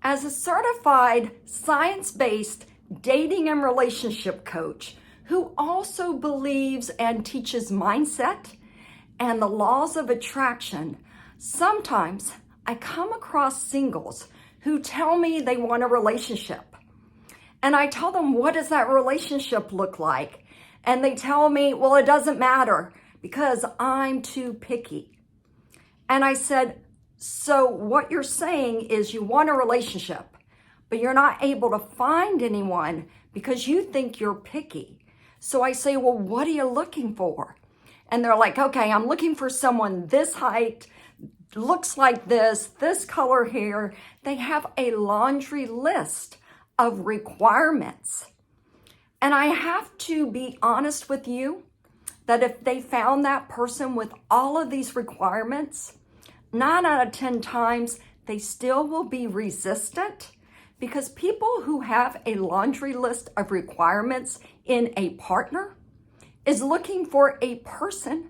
As a certified science-based dating and relationship coach who also believes and teaches mindset and the laws of attraction, sometimes I come across singles who tell me they want a relationship. And I tell them, what does that relationship look like? And they tell me, well, it doesn't matter because I'm too picky. And I said, so what you're saying is you want a relationship, but you're not able to find anyone because you think you're picky. So I say, well, what are you looking for? And they're like, okay, I'm looking for someone this height, looks like this color hair. They have a laundry list of requirements. And I have to be honest with you that if they found that person with all of these requirements, 9 out of 10 times, they still will be resistant because people who have a laundry list of requirements in a partner is looking for a person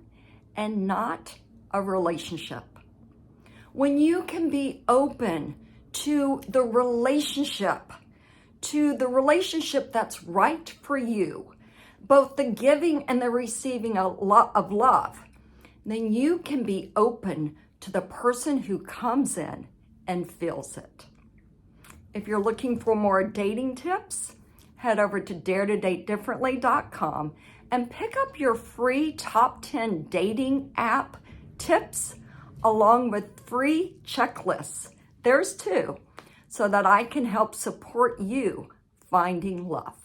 and not a relationship. When you can be open to the relationship that's right for you, both the giving and the receiving of love, then you can be open to the person who comes in and feels it. If you're looking for more dating tips, head over to daretodatedifferently.com and pick up your free top 10 dating app tips along with free checklists. There's 2, so that I can help support you finding love.